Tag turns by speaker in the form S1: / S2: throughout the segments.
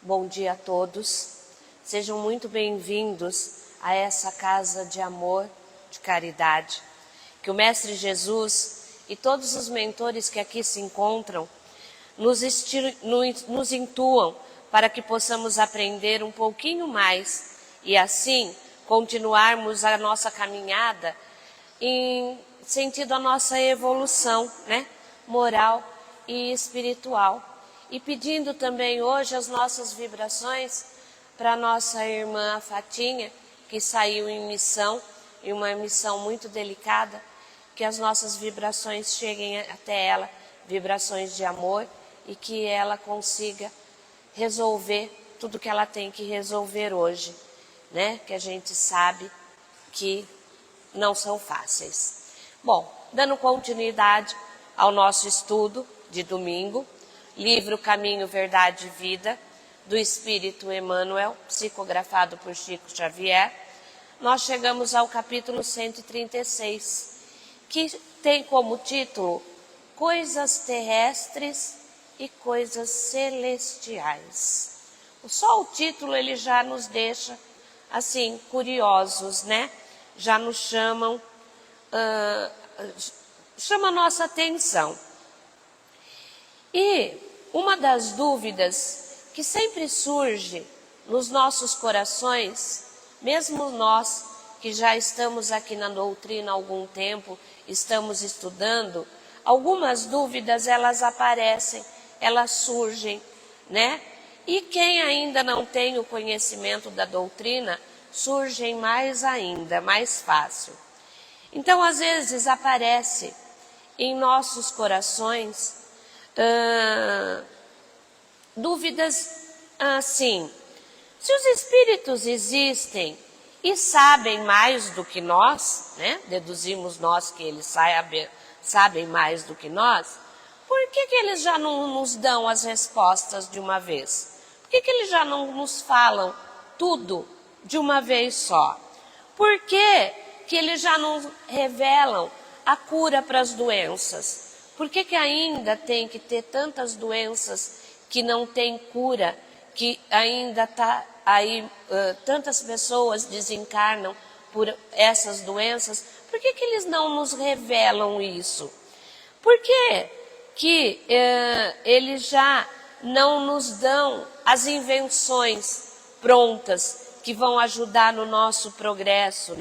S1: Bom dia a todos. Sejam muito bem-vindos a essa casa de amor, de caridade. Que o Mestre Jesus e todos os mentores que aqui se encontram nos intuam para que possamos aprender um pouquinho mais e assim continuarmos a nossa caminhada em sentido a nossa evolução, moral e espiritual. E pedindo também hoje as nossas vibrações para nossa irmã Fatinha, que saiu em missão, e uma missão muito delicada, que as nossas vibrações cheguem até ela, vibrações de amor, e que ela consiga resolver tudo que ela tem que resolver hoje, que a gente sabe que não são fáceis. Bom, dando continuidade ao nosso estudo de domingo, livro Caminho, Verdade e Vida, do Espírito Emmanuel, psicografado por Chico Xavier, nós chegamos ao capítulo 136, que tem como título Coisas Terrestres e Coisas Celestiais. Só o título ele já nos deixa assim curiosos, Já nos chama a nossa atenção. E uma das dúvidas que sempre surge nos nossos corações, mesmo nós que já estamos aqui na doutrina há algum tempo, estamos estudando, algumas dúvidas elas aparecem, elas surgem, E quem ainda não tem o conhecimento da doutrina, surgem mais ainda, mais fácil. Então, às vezes, aparece em nossos corações dúvidas assim: se os espíritos existem e sabem mais do que nós, deduzimos nós que eles sabem mais do que nós, por que eles já não nos dão as respostas de uma vez? Por que eles já não nos falam tudo de uma vez só? Por que eles já não revelam a cura para as doenças? Por que ainda tem que ter tantas doenças que não têm cura, que ainda está aí, tantas pessoas desencarnam por essas doenças? Por que eles não nos revelam isso? Por que eles já não nos dão as invenções prontas que vão ajudar no nosso progresso,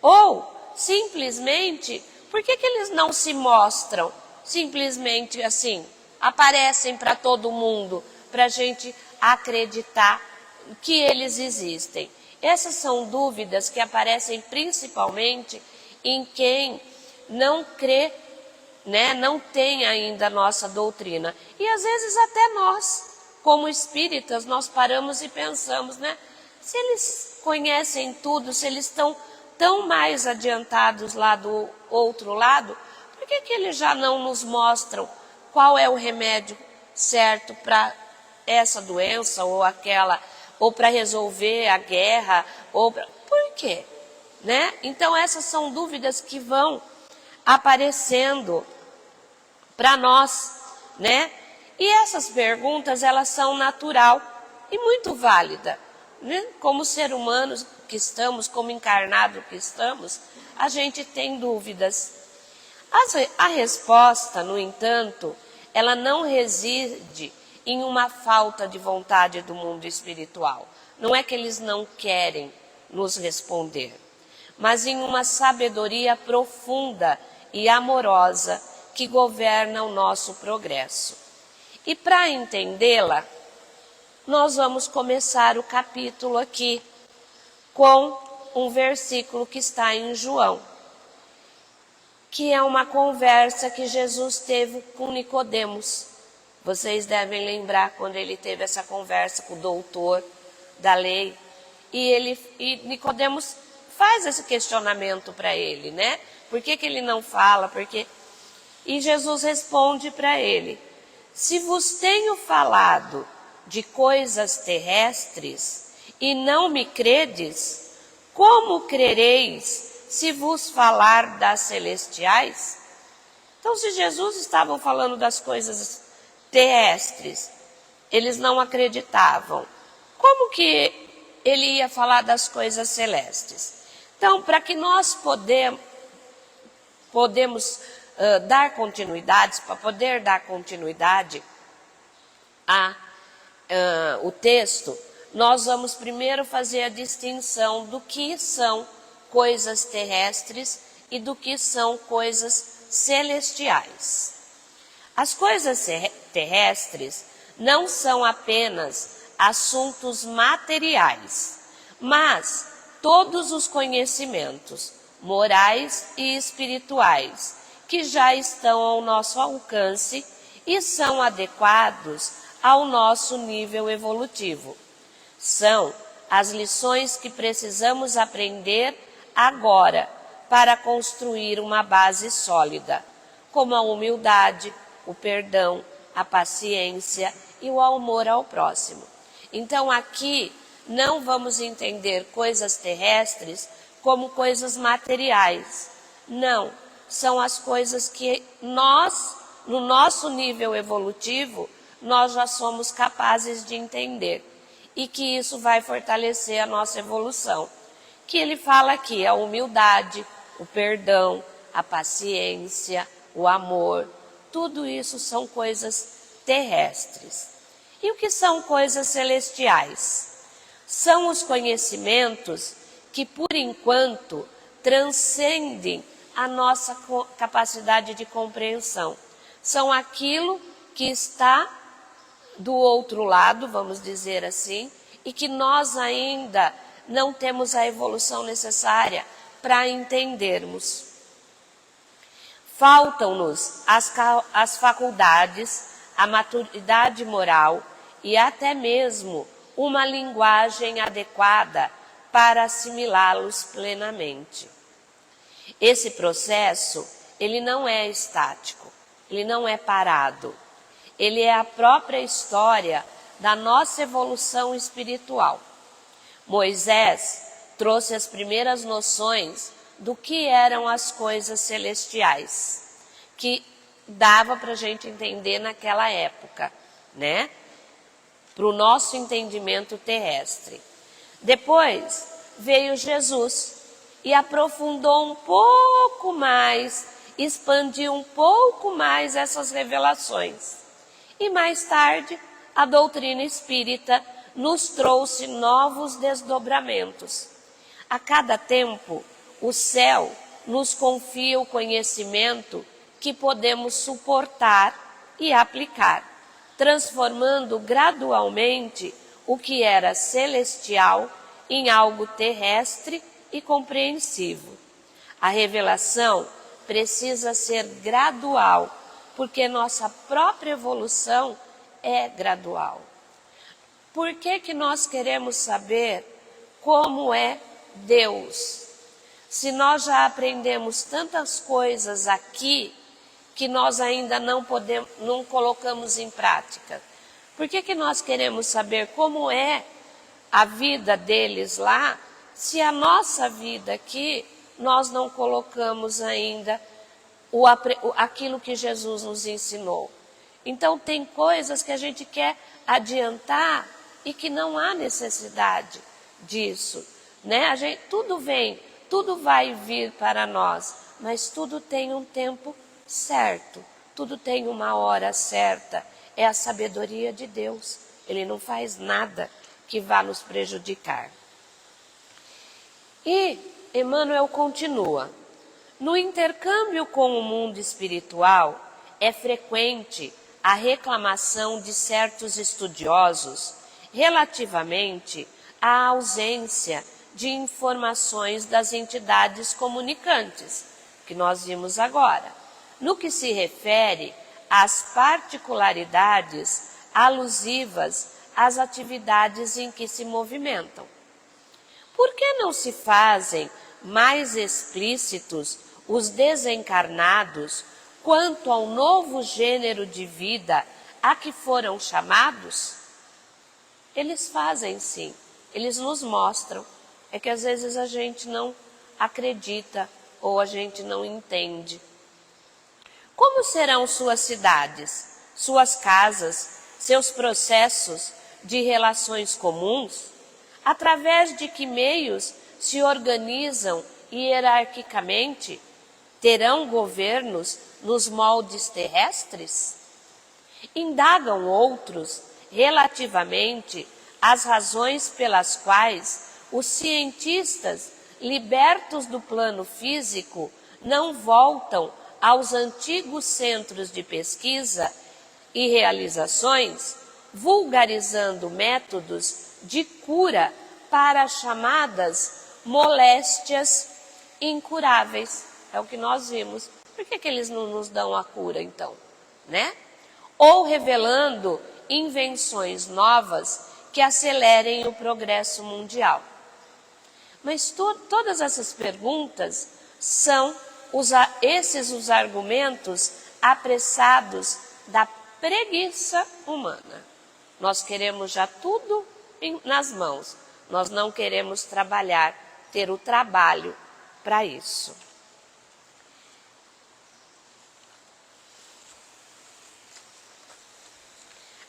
S1: Ou, simplesmente, por que eles não se mostram? Simplesmente assim, aparecem para todo mundo, para a gente acreditar que eles existem. Essas são dúvidas que aparecem principalmente em quem não crê, não tem ainda a nossa doutrina. E às vezes até nós, como espíritas, nós paramos e pensamos, se eles conhecem tudo, se eles estão tão mais adiantados lá do outro lado, por que eles já não nos mostram qual é o remédio certo para essa doença ou aquela, ou para resolver a guerra, por quê? Então essas são dúvidas que vão aparecendo para nós, E essas perguntas, elas são natural e muito válida, Como ser humanos que estamos, como encarnado que estamos, a gente tem dúvidas. A resposta, no entanto, ela não reside em uma falta de vontade do mundo espiritual. Não é que eles não querem nos responder, mas em uma sabedoria profunda e amorosa que governa o nosso progresso. E para entendê-la, nós vamos começar o capítulo aqui com um versículo que está em João, que é uma conversa que Jesus teve com Nicodemos. Vocês devem lembrar quando ele teve essa conversa com o doutor da lei, e Nicodemos faz esse questionamento para ele, Por que ele não fala? E Jesus responde para ele: se vos tenho falado de coisas terrestres e não me credes, como crereis se vos falar das celestiais? Então, se Jesus estava falando das coisas terrestres eles não acreditavam. Como que ele ia falar das coisas celestes? Então, para que nós podemos dar continuidade, para poder dar continuidade o texto, nós vamos primeiro fazer a distinção do que são coisas terrestres e do que são coisas celestiais. As coisas terrestres não são apenas assuntos materiais, mas todos os conhecimentos morais e espirituais que já estão ao nosso alcance e são adequados ao nosso nível evolutivo. São as lições que precisamos aprender agora para construir uma base sólida, como a humildade, o perdão, a paciência e o amor ao próximo. Então aqui não vamos entender coisas terrestres como coisas materiais. Não, são as coisas que nós, no nosso nível evolutivo, nós já somos capazes de entender. E que isso vai fortalecer a nossa evolução. Que ele fala aqui, a humildade, o perdão, a paciência, o amor, tudo isso são coisas terrestres. E o que são coisas celestiais? São os conhecimentos que, por enquanto, transcendem a nossa capacidade de compreensão. São aquilo que está do outro lado, vamos dizer assim, e que nós ainda não temos a evolução necessária para entendermos. Faltam-nos as faculdades, a maturidade moral e até mesmo uma linguagem adequada para assimilá-los plenamente. Esse processo, ele não é estático, ele não é parado. Ele é a própria história da nossa evolução espiritual. Moisés trouxe as primeiras noções do que eram as coisas celestiais, que dava para a gente entender naquela época, né? Para o nosso entendimento terrestre. Depois veio Jesus e aprofundou um pouco mais, expandiu um pouco mais essas revelações. E mais tarde, a doutrina espírita nos trouxe novos desdobramentos. A cada tempo, o céu nos confia o conhecimento que podemos suportar e aplicar, transformando gradualmente o que era celestial em algo terrestre e compreensivo. A revelação precisa ser gradual, porque nossa própria evolução é gradual. Por que nós queremos saber como é Deus? Se nós já aprendemos tantas coisas aqui que nós ainda não colocamos em prática. Por que nós queremos saber como é a vida deles lá, se a nossa vida aqui nós não colocamos ainda aquilo que Jesus nos ensinou? Então tem coisas que a gente quer adiantar e que não há necessidade disso, né? Tudo vai vir para nós, mas tudo tem um tempo certo, tudo tem uma hora certa. É a sabedoria de Deus. Ele não faz nada que vá nos prejudicar. E Emmanuel continua: no intercâmbio com o mundo espiritual, é frequente a reclamação de certos estudiosos relativamente à ausência de informações das entidades comunicantes, que nós vimos agora, no que se refere às particularidades alusivas às atividades em que se movimentam. Por que não se fazem mais explícitos os desencarnados quanto ao novo gênero de vida a que foram chamados? Eles fazem sim, eles nos mostram. É que às vezes a gente não acredita ou a gente não entende. Como serão suas cidades, suas casas, seus processos de relações comuns, através de que meios se organizam hierarquicamente, terão governos nos moldes terrestres? Indagam outros relativamente às razões pelas quais os cientistas, libertos do plano físico, não voltam aos antigos centros de pesquisa e realizações, vulgarizando métodos de cura para chamadas moléstias incuráveis. É o que nós vimos. Por que eles não nos dão a cura, então? Né? Ou revelando invenções novas que acelerem o progresso mundial. Mas todas essas perguntas são esses os argumentos apressados da preguiça humana. Nós queremos já tudo nas mãos. Nós não queremos trabalhar, ter o trabalho para isso.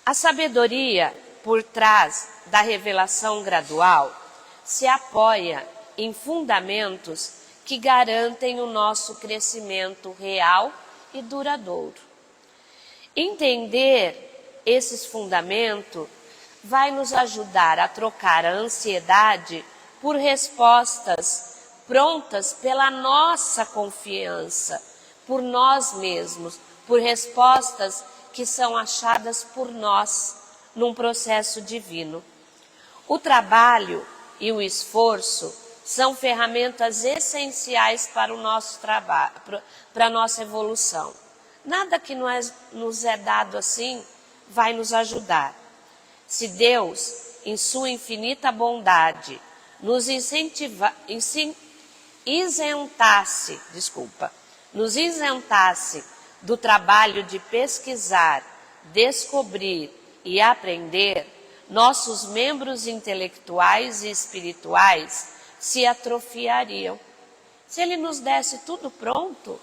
S1: A sabedoria por trás da revelação gradual se apoia em fundamentos que garantem o nosso crescimento real e duradouro. Entender esses fundamentos vai nos ajudar a trocar a ansiedade por respostas prontas pela nossa confiança, por nós mesmos, por respostas que são achadas por nós num processo divino. O trabalho e o esforço são ferramentas essenciais para o nosso trabalho, para a nossa evolução. Nada que nos é dado assim vai nos ajudar. Se Deus, em sua infinita bondade, nos isentasse do trabalho de pesquisar, descobrir e aprender, nossos membros intelectuais e espirituais se atrofiariam. Se Ele nos desse tudo pronto,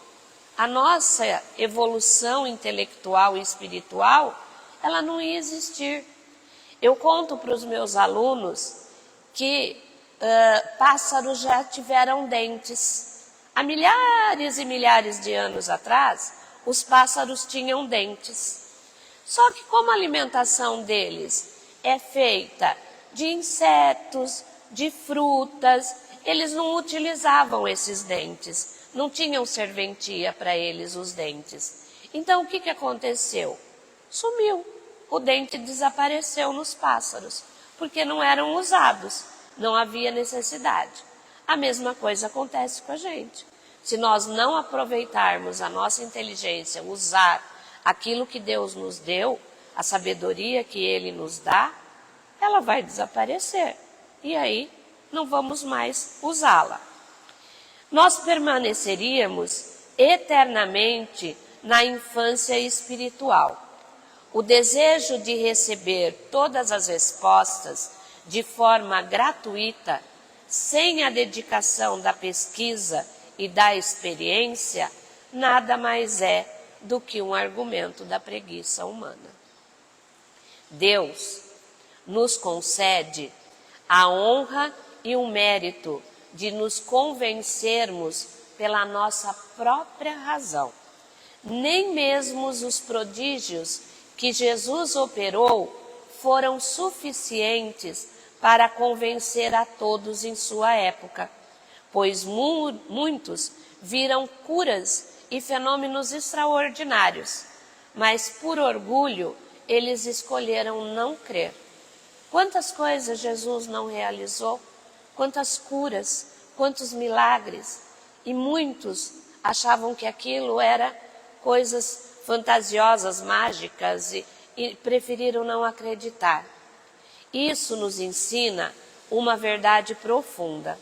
S1: a nossa evolução intelectual e espiritual, ela não ia existir. Eu conto para os meus alunos que pássaros já tiveram dentes. Há milhares e milhares de anos atrás, os pássaros tinham dentes. Só que como a alimentação deles é feita de insetos, de frutas, eles não utilizavam esses dentes, não tinham serventia para eles os dentes. Então o que aconteceu? Sumiu, o dente desapareceu nos pássaros, porque não eram usados, não havia necessidade. A mesma coisa acontece com a gente. Se nós não aproveitarmos a nossa inteligência, usar aquilo que Deus nos deu, a sabedoria que Ele nos dá, ela vai desaparecer. E aí não vamos mais usá-la. Nós permaneceríamos eternamente na infância espiritual. O desejo de receber todas as respostas de forma gratuita, sem a dedicação da pesquisa e da experiência, nada mais é do que um argumento da preguiça humana. Deus nos concede a honra e o mérito de nos convencermos pela nossa própria razão. Nem mesmo os prodígios que Jesus operou foram suficientes para convencer a todos em sua época, pois muitos viram curas e fenômenos extraordinários, mas por orgulho eles escolheram não crer. Quantas coisas Jesus não realizou, quantas curas, quantos milagres, e muitos achavam que aquilo era coisas fantasiosas, mágicas, e preferiram não acreditar. Isso nos ensina uma verdade profunda.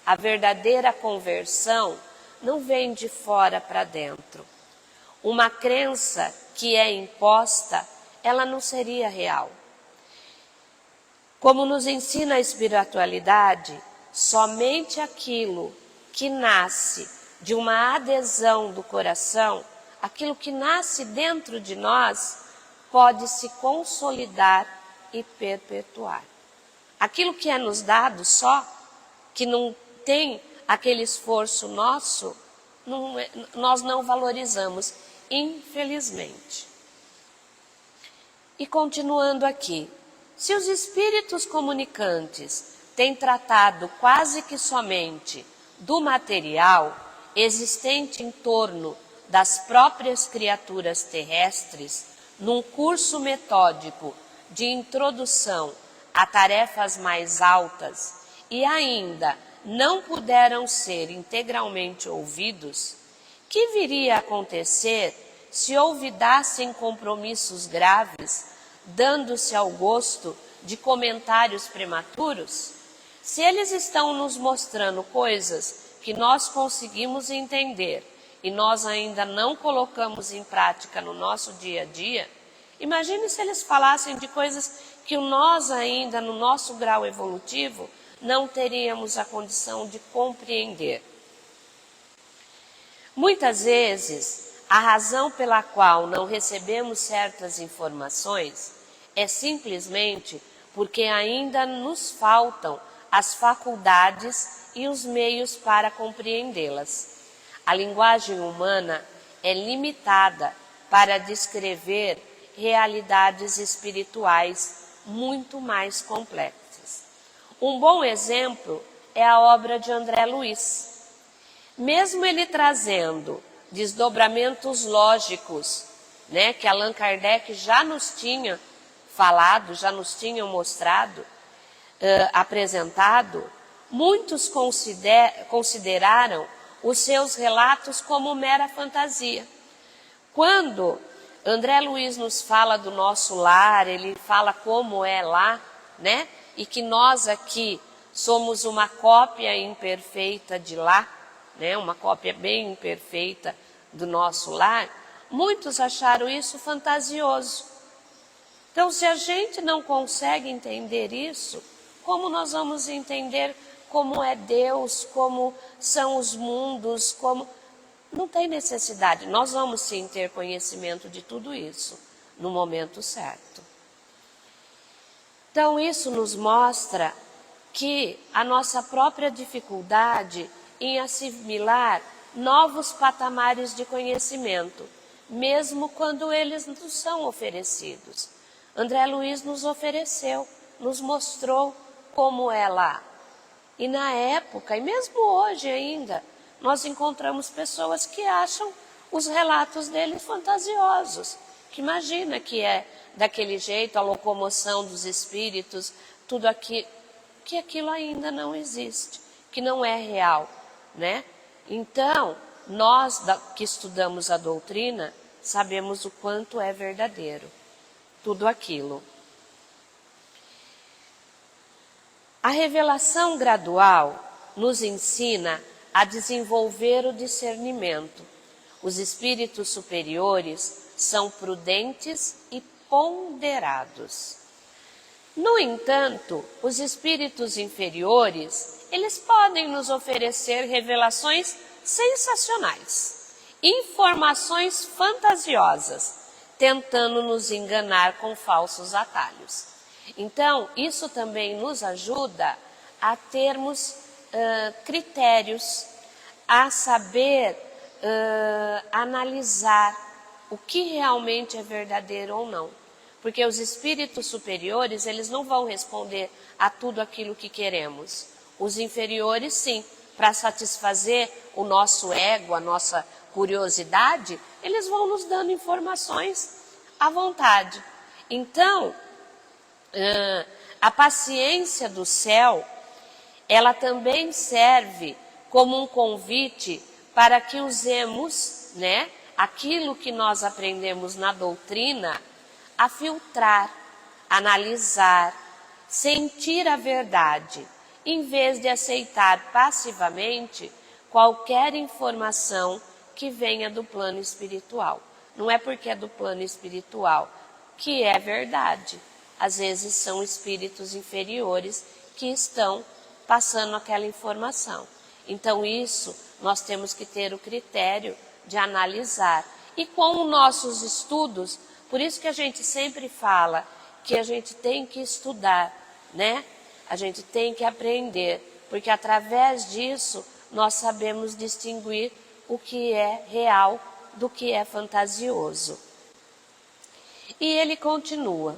S1: A verdadeira conversão não vem de fora para dentro. Uma crença que é imposta, ela não seria real. Como nos ensina a espiritualidade, somente aquilo que nasce de uma adesão do coração, aquilo que nasce dentro de nós, pode se consolidar e perpetuar. Aquilo que é nos dado só, que não tem aquele esforço nosso, nós não valorizamos, infelizmente. E continuando aqui, se os espíritos comunicantes têm tratado quase que somente do material existente em torno das próprias criaturas terrestres, num curso metódico de introdução a tarefas mais altas, e ainda não puderam ser integralmente ouvidos, que viria a acontecer se olvidassem compromissos graves, dando-se ao gosto de comentários prematuros? Se eles estão nos mostrando coisas que nós conseguimos entender e nós ainda não colocamos em prática no nosso dia a dia, imagine se eles falassem de coisas que nós ainda, no nosso grau evolutivo, não teríamos a condição de compreender. Muitas vezes, a razão pela qual não recebemos certas informações é simplesmente porque ainda nos faltam as faculdades e os meios para compreendê-las. A linguagem humana é limitada para descrever realidades espirituais muito mais complexas. Um bom exemplo é a obra de André Luiz. Mesmo ele trazendo desdobramentos lógicos, que Allan Kardec já nos tinha falado, já nos tinha mostrado, apresentado, muitos consideraram os seus relatos como mera fantasia. Quando André Luiz nos fala do nosso lar, ele fala como é lá, e que nós aqui somos uma cópia imperfeita de lá, uma cópia bem imperfeita do nosso lar, muitos acharam isso fantasioso. Então, se a gente não consegue entender isso, como nós vamos entender como é Deus, como são os mundos, como... Não tem necessidade, nós vamos sim ter conhecimento de tudo isso no momento certo. Então isso nos mostra que a nossa própria dificuldade em assimilar novos patamares de conhecimento, mesmo quando eles nos são oferecidos. André Luiz nos ofereceu, nos mostrou como é lá. E na época, e mesmo hoje ainda, nós encontramos pessoas que acham os relatos dele fantasiosos, que imagina que é daquele jeito, a locomoção dos espíritos, tudo aqui, que aquilo ainda não existe, que não é real, Então, nós que estudamos a doutrina, sabemos o quanto é verdadeiro, tudo aquilo. A revelação gradual nos ensina a desenvolver o discernimento. Os espíritos superiores são prudentes e ponderados. No entanto, os espíritos inferiores, eles podem nos oferecer revelações sensacionais, informações fantasiosas, tentando nos enganar com falsos atalhos. Então, isso também nos ajuda a termos critérios, a saber analisar o que realmente é verdadeiro ou não. Porque os espíritos superiores, eles não vão responder a tudo aquilo que queremos. Os inferiores, sim, para satisfazer o nosso ego, a nossa curiosidade, eles vão nos dando informações à vontade. Então, a paciência do céu, ela também serve como um convite para que usemos, aquilo que nós aprendemos na doutrina, a filtrar, analisar, sentir a verdade, em vez de aceitar passivamente qualquer informação que venha do plano espiritual. Não é porque é do plano espiritual que é verdade. Às vezes são espíritos inferiores que estão passando aquela informação. Então isso nós temos que ter o critério de analisar. E com os nossos estudos, Por isso que a gente sempre fala que a gente tem que estudar, né? A gente tem que aprender, porque através disso nós sabemos distinguir o que é real do que é fantasioso. E ele continua: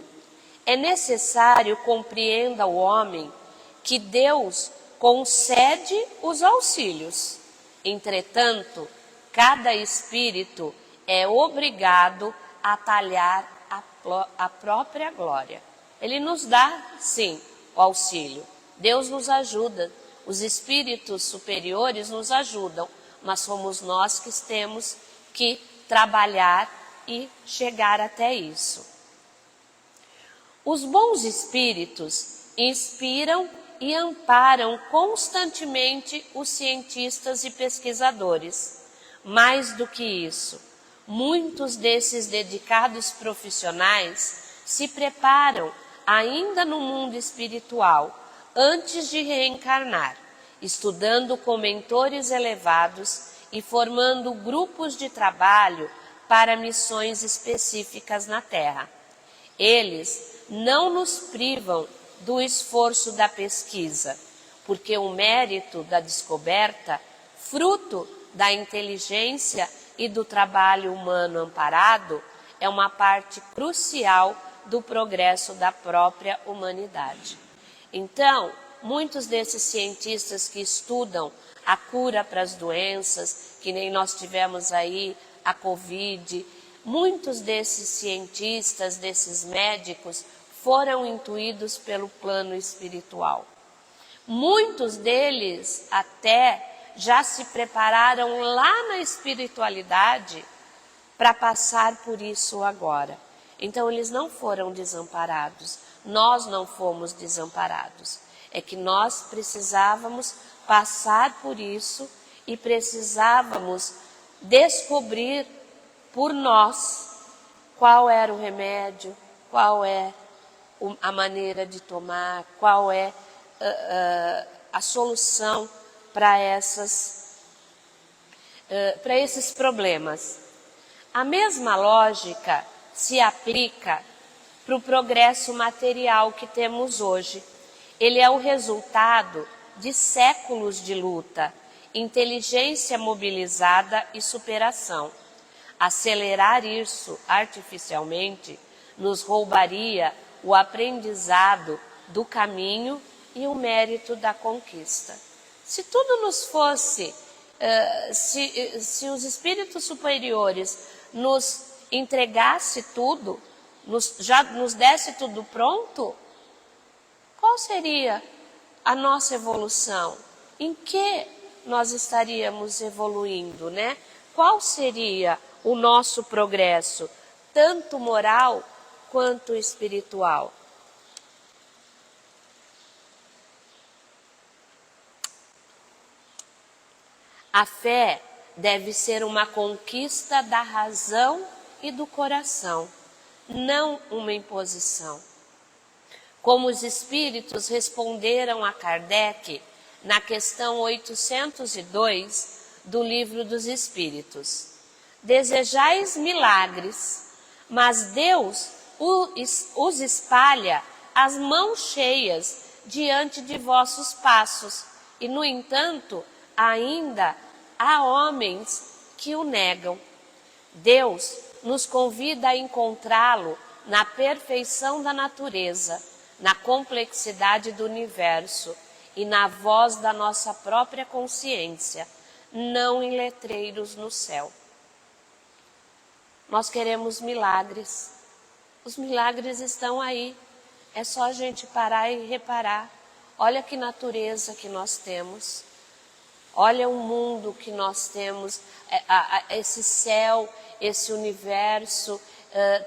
S1: é necessário compreenda o homem que Deus concede os auxílios. Entretanto, cada espírito é obrigado a talhar a própria glória. Ele nos dá, sim, o auxílio. Deus nos ajuda, os espíritos superiores nos ajudam, mas somos nós que temos que trabalhar e chegar até isso. Os bons espíritos inspiram e amparam constantemente os cientistas e pesquisadores. Mais do que isso, muitos desses dedicados profissionais se preparam ainda no mundo espiritual antes de reencarnar, estudando com mentores elevados e formando grupos de trabalho para missões específicas na Terra. Eles não nos privam do esforço da pesquisa, porque o mérito da descoberta, fruto da inteligência e do trabalho humano amparado, é uma parte crucial do progresso da própria humanidade. Então, muitos desses cientistas que estudam a cura para as doenças, que nem nós tivemos aí a Covid, muitos desses cientistas, desses médicos, foram intuídos pelo plano espiritual. Muitos deles até já se prepararam lá na espiritualidade para passar por isso agora. Então eles não foram desamparados, nós não fomos desamparados. É que nós precisávamos passar por isso e precisávamos descobrir por nós qual era o remédio, qual é a maneira de tomar, qual é a solução para esses problemas. A mesma lógica se aplica para o progresso material que temos hoje. Ele é o resultado de séculos de luta, inteligência mobilizada e superação. Acelerar isso artificialmente nos roubaria o aprendizado do caminho e o mérito da conquista. Se tudo nos fosse, se os espíritos superiores nos entregasse tudo, já nos desse tudo pronto, qual seria a nossa evolução? Em que nós estaríamos evoluindo, né? Qual seria o nosso progresso, tanto moral quanto espiritual? A fé deve ser uma conquista da razão e do coração, não uma imposição. Como os espíritos responderam a Kardec na questão 802 do Livro dos Espíritos: desejais milagres, mas Deus os espalha as mãos cheias diante de vossos passos, e, no entanto, ainda há homens que o negam. Deus nos convida a encontrá-lo na perfeição da natureza, na complexidade do universo e na voz da nossa própria consciência, não em letreiros no céu. Nós queremos milagres. Os milagres estão aí. É só a gente parar e reparar. Olha que natureza que nós temos. Olha o mundo que nós temos, esse céu, esse universo,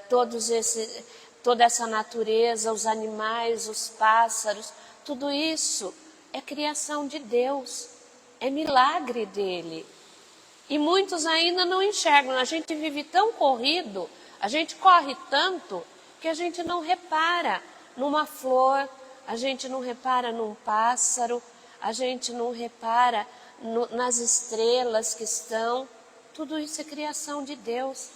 S1: toda essa natureza, os animais, os pássaros, tudo isso é criação de Deus, é milagre dele. E muitos ainda não enxergam. A gente vive tão corrido, a gente corre tanto, que a gente não repara numa flor, a gente não repara num pássaro, a gente não repara nas estrelas que estão. Tudo isso é criação de Deus.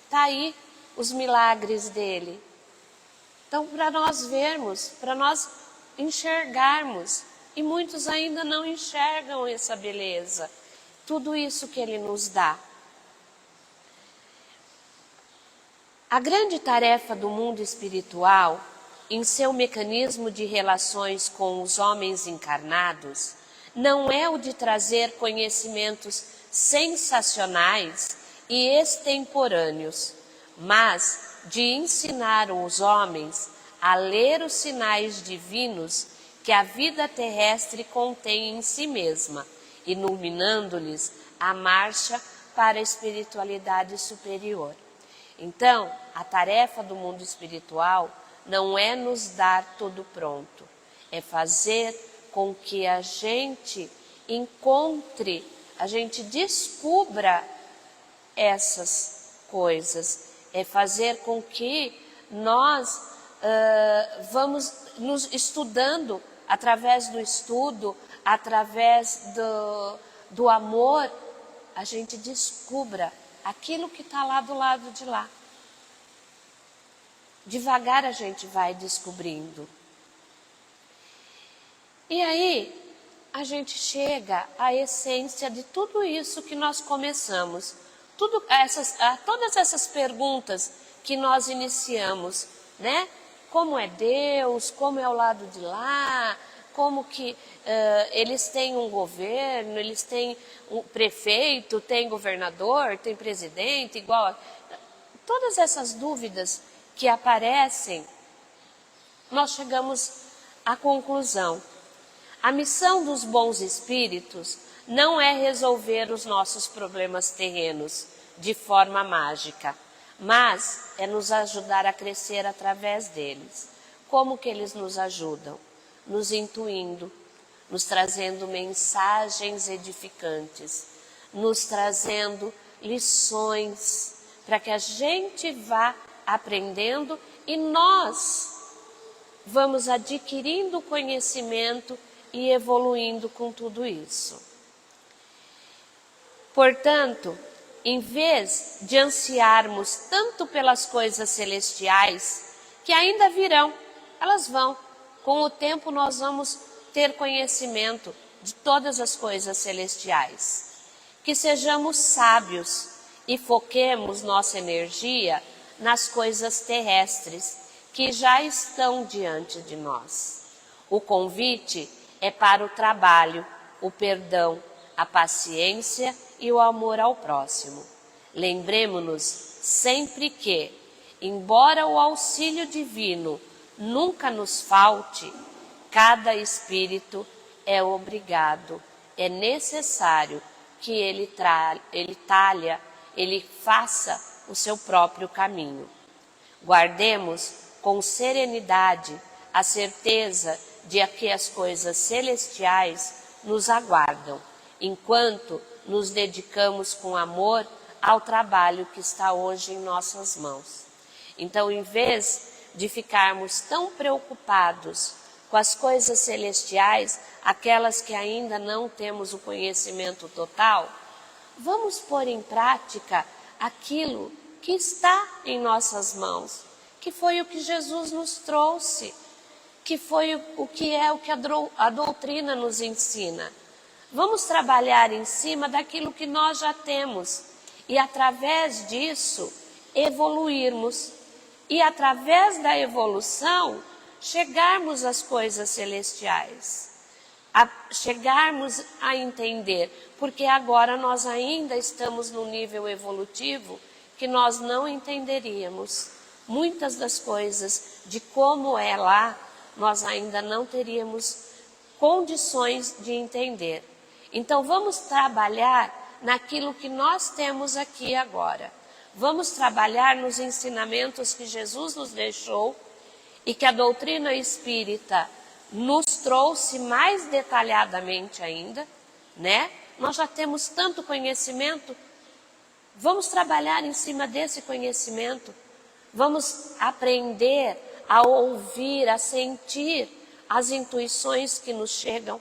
S1: Está aí os milagres dele. Então, para nós vermos, para nós enxergarmos, e muitos ainda não enxergam essa beleza, tudo isso que ele nos dá. A grande tarefa do mundo espiritual, em seu mecanismo de relações com os homens encarnados, não é o de trazer conhecimentos sensacionais e extemporâneos, mas de ensinar os homens a ler os sinais divinos que a vida terrestre contém em si mesma, iluminando-lhes a marcha para a espiritualidade superior. Então, a tarefa do mundo espiritual não é nos dar tudo pronto, é fazer com que a gente encontre, a gente descubra essas coisas, é fazer com que nós vamos nos estudando, através do estudo, através do amor, a gente descubra aquilo que está lá do lado de lá. Devagar a gente vai descobrindo. E aí, a gente chega à essência de tudo isso que nós começamos. Todas essas perguntas que nós iniciamos, né? Como é Deus, como é o lado de lá, como que eles têm um governo, eles têm um prefeito, tem governador, tem presidente, igual. Todas essas dúvidas que aparecem, nós chegamos à conclusão. A missão dos bons espíritos não é resolver os nossos problemas terrenos de forma mágica, mas é nos ajudar a crescer através deles. Como que eles nos ajudam? Nos intuindo, nos trazendo mensagens edificantes, nos trazendo lições para que a gente vá aprendendo e nós vamos adquirindo conhecimento e evoluindo com tudo isso. Portanto, em vez de ansiarmos tanto pelas coisas celestiais, que ainda virão, elas vão. Com o tempo nós vamos ter conhecimento de todas as coisas celestiais. Que sejamos sábios e foquemos nossa energia nas coisas terrestres que já estão diante de nós. O convite é para o trabalho, o perdão, a paciência e o amor ao próximo. Lembremos-nos sempre que, embora o auxílio divino nunca nos falte, cada espírito é obrigado, é necessário que ele faça o seu próprio caminho. Guardemos com serenidade a certeza de que as coisas celestiais nos aguardam, enquanto nos dedicamos com amor ao trabalho que está hoje em nossas mãos. Então, em vez de ficarmos tão preocupados com as coisas celestiais, aquelas que ainda não temos o conhecimento total, vamos pôr em prática aquilo que está em nossas mãos, que foi o que Jesus nos trouxe, que foi o que a doutrina nos ensina. Vamos trabalhar em cima daquilo que nós já temos e através disso evoluirmos e através da evolução chegarmos às coisas celestiais, chegarmos a entender, porque agora nós ainda estamos num nível evolutivo que nós não entenderíamos. Muitas das coisas de como é lá, nós ainda não teríamos condições de entender. Então vamos trabalhar naquilo que nós temos aqui agora. Vamos trabalhar nos ensinamentos que Jesus nos deixou e que a doutrina espírita nos trouxe mais detalhadamente ainda, né? Nós já temos tanto conhecimento, vamos trabalhar em cima desse conhecimento, vamos aprender a ouvir, a sentir as intuições que nos chegam,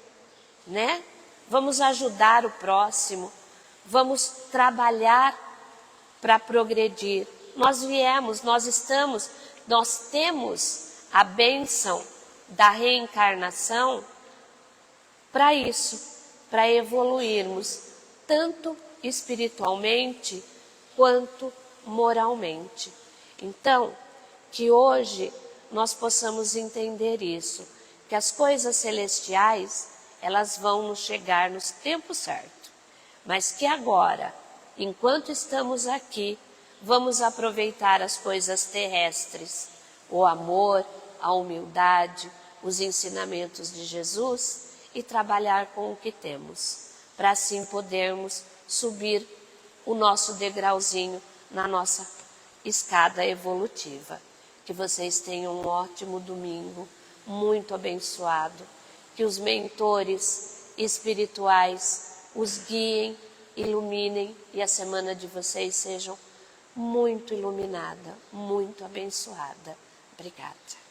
S1: né? Vamos ajudar o próximo, vamos trabalhar para progredir nós viemos, nós temos a bênção da reencarnação para isso, para evoluirmos, tanto espiritualmente quanto moralmente. Então, que hoje nós possamos entender isso, que as coisas celestiais, elas vão nos chegar no tempo certo, mas que agora, enquanto estamos aqui, vamos aproveitar as coisas terrestres, o amor, a humildade, os ensinamentos de Jesus e trabalhar com o que temos, para assim podermos subir o nosso degrauzinho na nossa escada evolutiva. Que vocês tenham um ótimo domingo, muito abençoado, que os mentores espirituais os guiem, iluminem e a semana de vocês seja muito iluminada, muito abençoada. Obrigada.